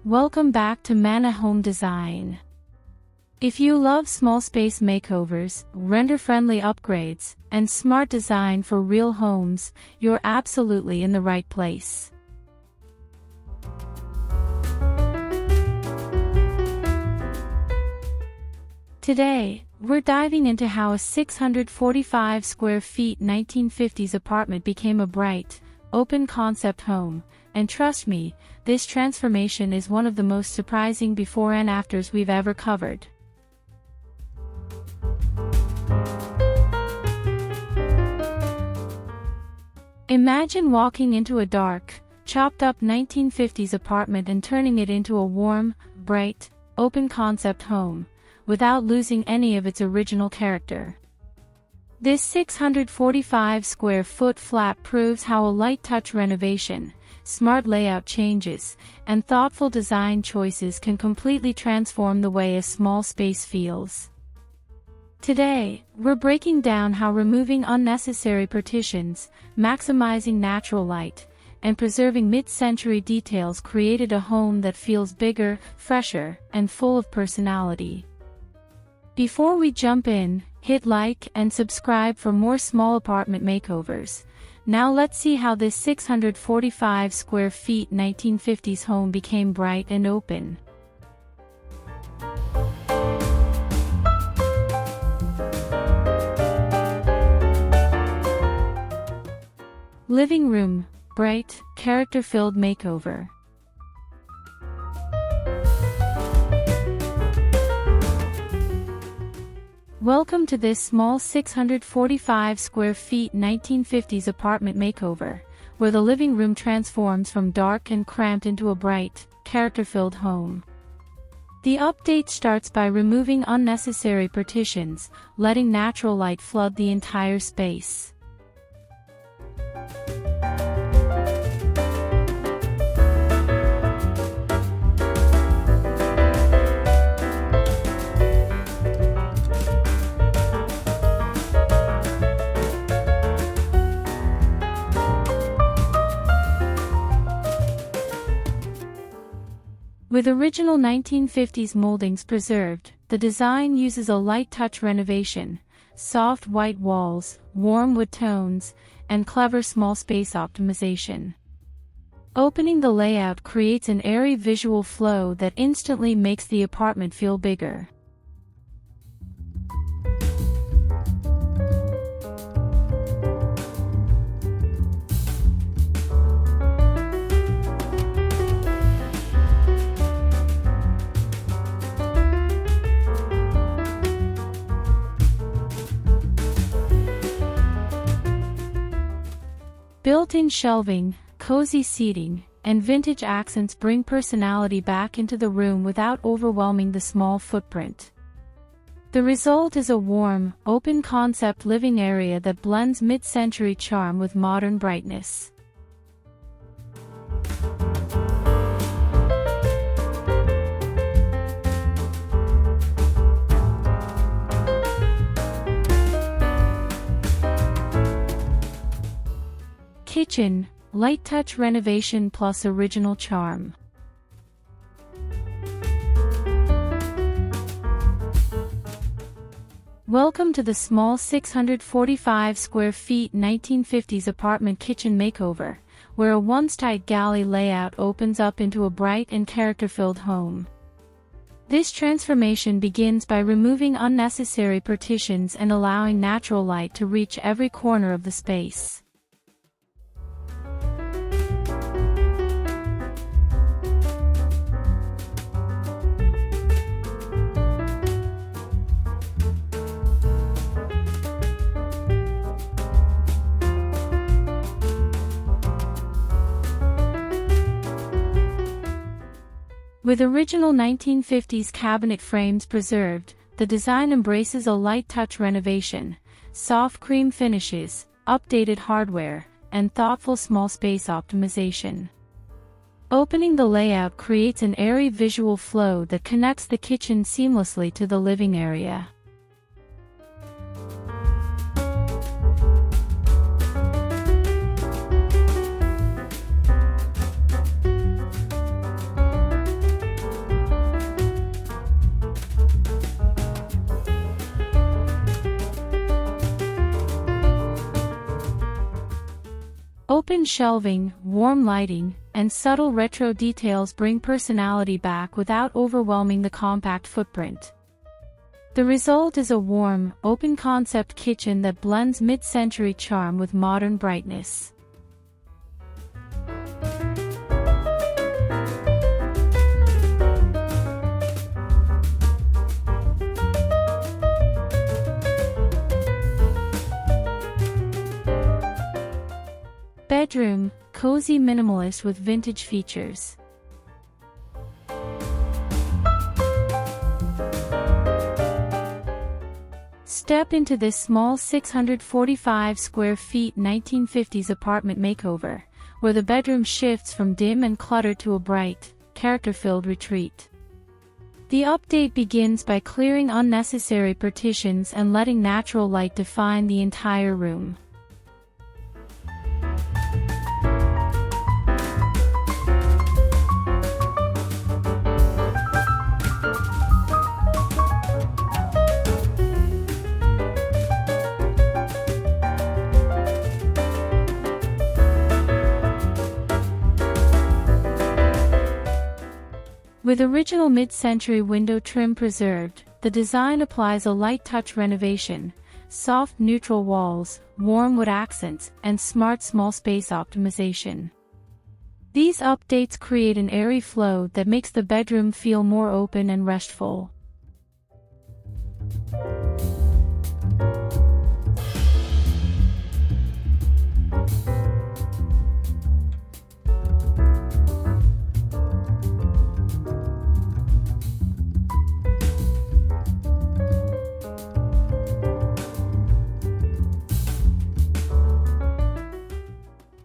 Welcome back to Manna Home Design. If you love small space makeovers, renter-friendly upgrades, and smart design for real homes, you're absolutely in the right place. Today, we're diving into how a 645 square feet 1950s apartment became a bright, open-concept home, and trust me, this transformation is one of the most surprising before and afters we've ever covered. Imagine walking into a dark, chopped-up 1950s apartment and turning it into a warm, bright, open-concept home, without losing any of its original character. This 645 square foot flat proves how a light-touch renovation, smart layout changes, and thoughtful design choices can completely transform the way a small space feels. Today, we're breaking down how removing unnecessary partitions, maximizing natural light, and preserving mid-century details created a home that feels bigger, fresher, and full of personality. Before we jump in, hit like and subscribe for more small apartment makeovers. Now let's see how this 645 square feet 1950s home became bright and open. Living room, bright, character-filled makeover. Welcome to this small 645 square feet 1950s apartment makeover, where the living room transforms from dark and cramped into a bright, character-filled home. The update starts by removing unnecessary partitions, letting natural light flood the entire space. With original 1950s moldings preserved, the design uses a light-touch renovation, soft white walls, warm wood tones, and clever small space optimization. Opening the layout creates an airy visual flow that instantly makes the apartment feel bigger. Built-in shelving, cozy seating, and vintage accents bring personality back into the room without overwhelming the small footprint. The result is a warm, open-concept living area that blends mid-century charm with modern brightness. Kitchen, light-touch renovation plus original charm. Welcome to the small 645 square feet 1950s apartment kitchen makeover, where a once-tight galley layout opens up into a bright and character-filled home. This transformation begins by removing unnecessary partitions and allowing natural light to reach every corner of the space. With original 1950s cabinet frames preserved, the design embraces a light-touch renovation, soft cream finishes, updated hardware, and thoughtful small space optimization. Opening the layout creates an airy visual flow that connects the kitchen seamlessly to the living area. Cushioned shelving, warm lighting, and subtle retro details bring personality back without overwhelming the compact footprint. The result is a warm, open-concept kitchen that blends mid-century charm with modern brightness. Bedroom, cozy minimalist with vintage features. Step into this small 645 square feet 1950s apartment makeover, where the bedroom shifts from dim and cluttered to a bright, character-filled retreat. The update begins by clearing unnecessary partitions and letting natural light define the entire room. With original mid-century window trim preserved, the design applies a light-touch renovation, soft neutral walls, warm wood accents, and smart small space optimization. These updates create an airy flow that makes the bedroom feel more open and restful.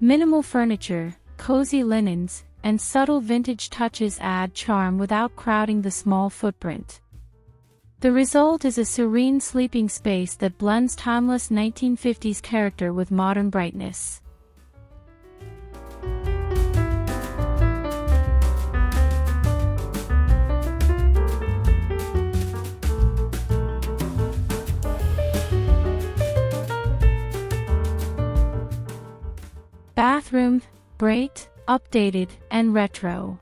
Minimal furniture, cozy linens, and subtle vintage touches add charm without crowding the small footprint. The result is a serene sleeping space that blends timeless 1950s character with modern brightness. Bathroom, bright, updated, and retro.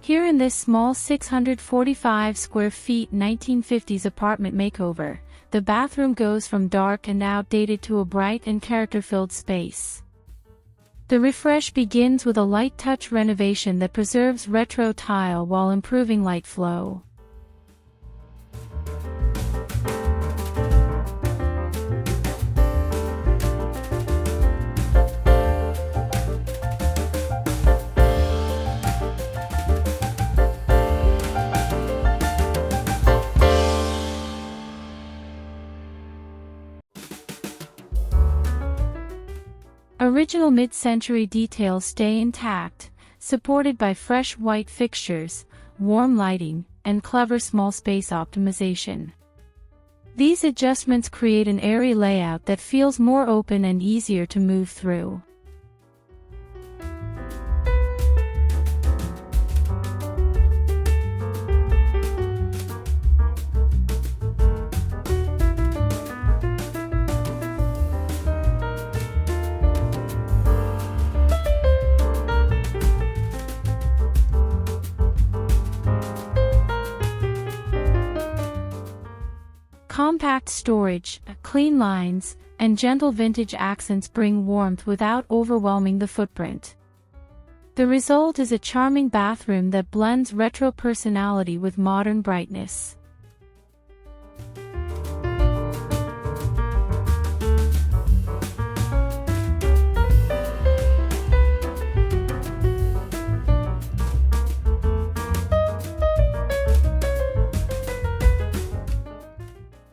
Here in this small 645 square feet 1950s apartment makeover, the bathroom goes from dark and outdated to a bright and character-filled space. The refresh begins with a light touch renovation that preserves retro tile while improving light flow. Original mid-century details stay intact, supported by fresh white fixtures, warm lighting, and clever small space optimization. These adjustments create an airy layout that feels more open and easier to move through. Compact storage, clean lines, and gentle vintage accents bring warmth without overwhelming the footprint. The result is a charming bathroom that blends retro personality with modern brightness.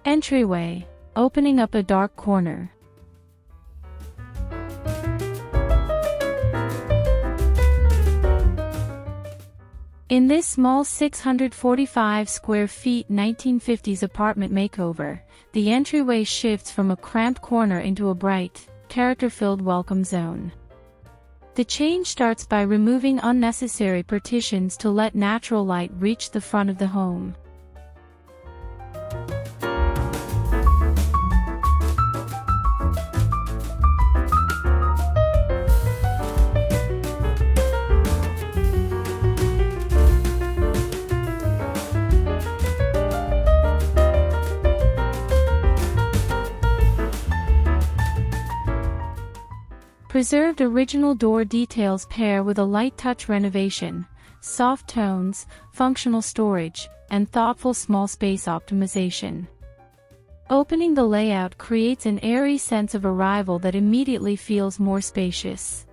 Entryway, opening up a dark corner. In this small 645 square feet 1950s apartment makeover, the entryway shifts from a cramped corner into a bright, character-filled welcome zone. The change starts by removing unnecessary partitions to let natural light reach the front of the home. Preserved original door details pair with a light touch renovation, soft tones, functional storage, and thoughtful small space optimization. Opening the layout creates an airy sense of arrival that immediately feels more spacious.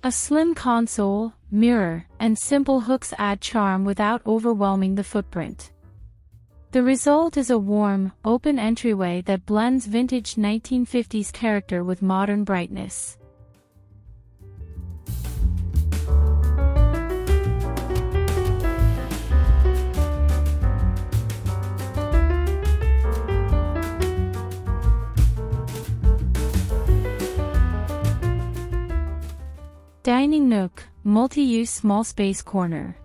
A slim console, mirror, and simple hooks add charm without overwhelming the footprint. The result is a warm, open entryway that blends vintage 1950s character with modern brightness. Dining nook, multi-use small space corner.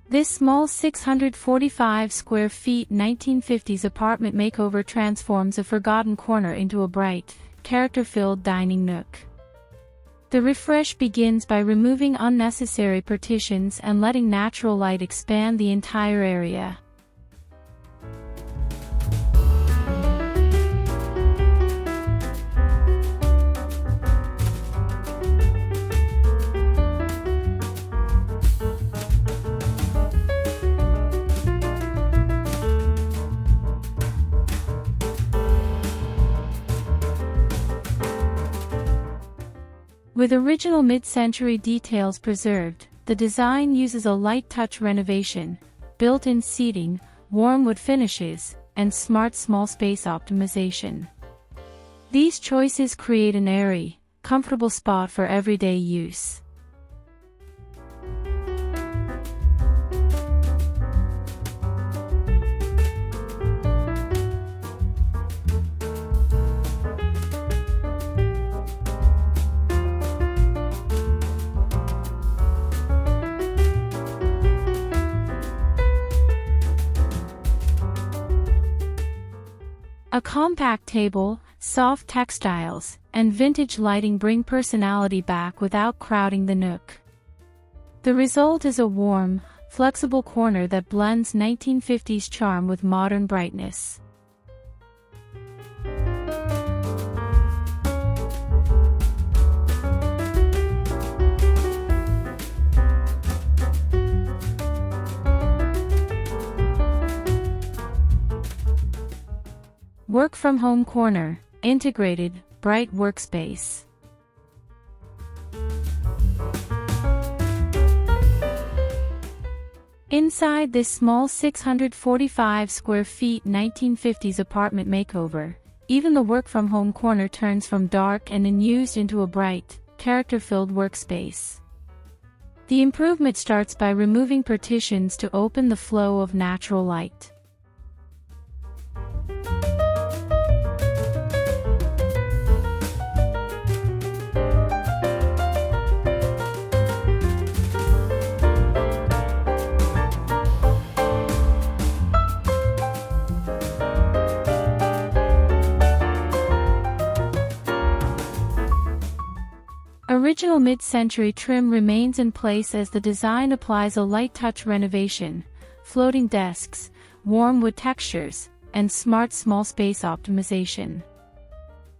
This small 645 square feet 1950s apartment makeover transforms a forgotten corner into a bright, character-filled dining nook. The refresh begins by removing unnecessary partitions and letting natural light expand the entire area. With original mid-century details preserved, the design uses a light-touch renovation, built-in seating, warm wood finishes, and smart small space optimization. These choices create an airy, comfortable spot for everyday use. A compact table, soft textiles, and vintage lighting bring personality back without crowding the nook. The result is a warm, flexible corner that blends 1950s charm with modern brightness. Work from home corner, integrated, bright workspace. Inside this small 645 square feet 1950s apartment makeover, even the work from home corner turns from dark and unused into a bright, character-filled workspace. The improvement starts by removing partitions to open the flow of natural light. Original mid-century trim remains in place as the design applies a light-touch renovation, floating desks, warm wood textures, and smart small space optimization.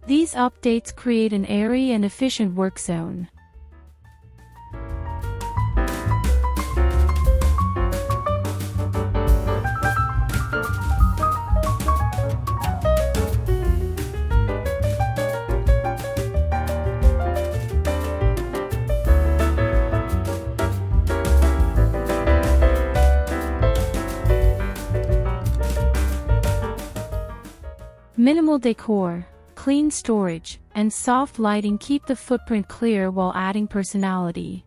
These updates create an airy and efficient work zone. Minimal decor, clean storage, and soft lighting keep the footprint clear while adding personality.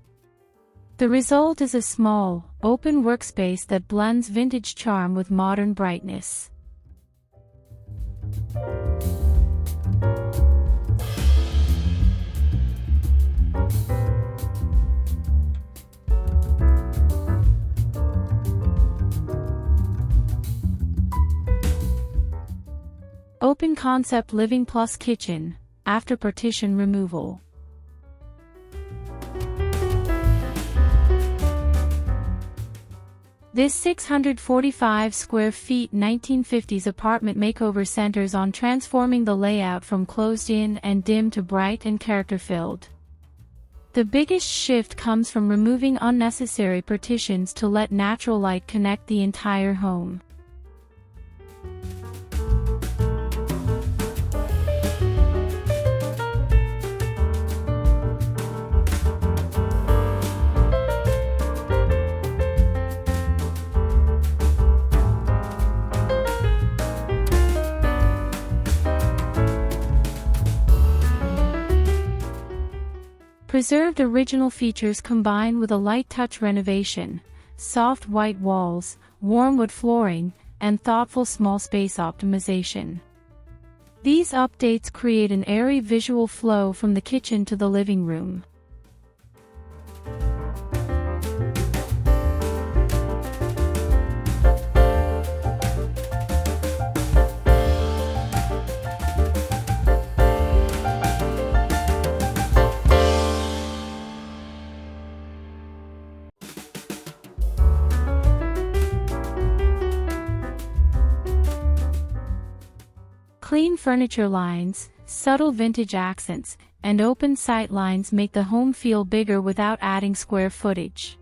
The result is a small, open workspace that blends vintage charm with modern brightness. concept living plus kitchen, after partition removal. This 645 square feet 1950s apartment makeover centers on transforming the layout from closed-in and dim to bright and character-filled. The biggest shift comes from removing unnecessary partitions to let natural light connect the entire home. Preserved original features combined with a light touch renovation, soft white walls, warm wood flooring, and thoughtful small space optimization. These updates create an airy visual flow from the kitchen to the living room. Clean furniture lines, subtle vintage accents, and open sight lines make the home feel bigger without adding square footage.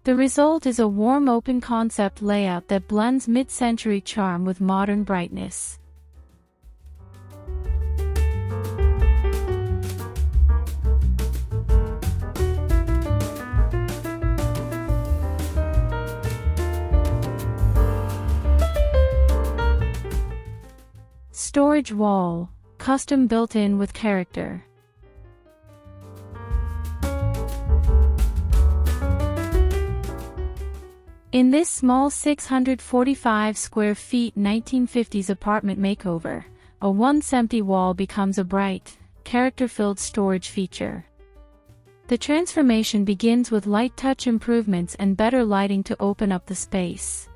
The result is a warm open concept layout that blends mid-century charm with modern brightness. Storage wall, custom built-in with character. In this small 645 square feet 1950s apartment makeover, a once empty wall becomes a bright, character-filled storage feature. The transformation begins with light touch improvements and better lighting to open up the space.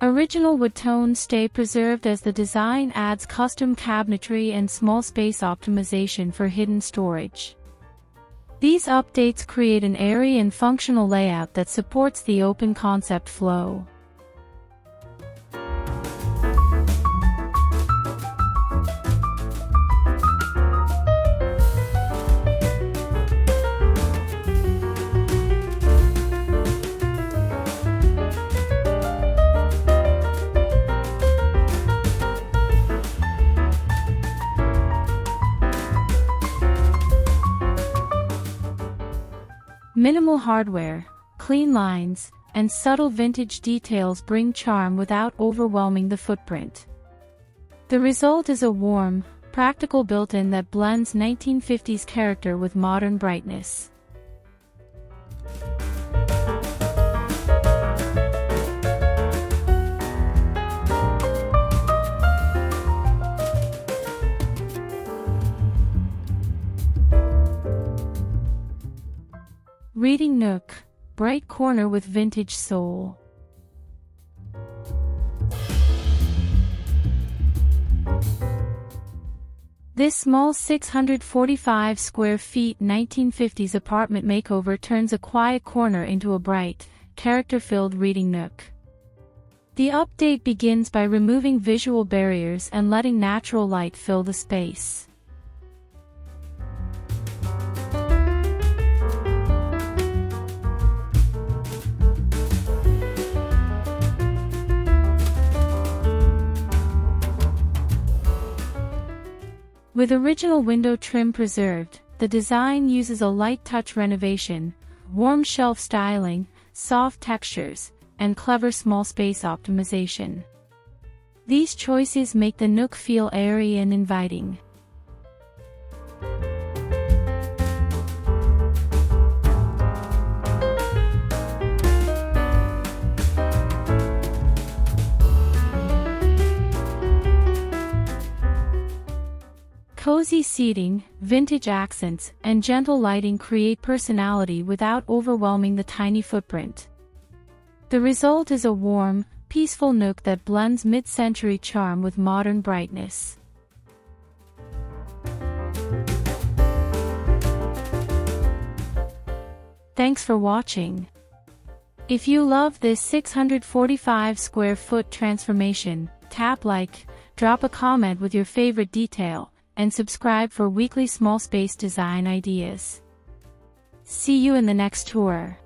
Original wood tones stay preserved as the design adds custom cabinetry and small space optimization for hidden storage. These updates create an airy and functional layout that supports the open concept flow. Minimal hardware, clean lines, and subtle vintage details bring charm without overwhelming the footprint. The result is a warm, practical built-in that blends 1950s character with modern brightness. Reading nook, bright corner with vintage soul. This small 645 square feet 1950s apartment makeover turns a quiet corner into a bright, character-filled reading nook. The update begins by removing visual barriers and letting natural light fill the space. With original window trim preserved, the design uses a light touch renovation, warm shelf styling, soft textures, and clever small space optimization. These choices make the nook feel airy and inviting. Cozy seating, vintage accents, and gentle lighting create personality without overwhelming the tiny footprint. The result is a warm, peaceful nook that blends mid-century charm with modern brightness. Thanks for watching. If you love this 645 square foot transformation, tap like, drop a comment with your favorite detail, and subscribe for weekly small space design ideas. See you in the next tour.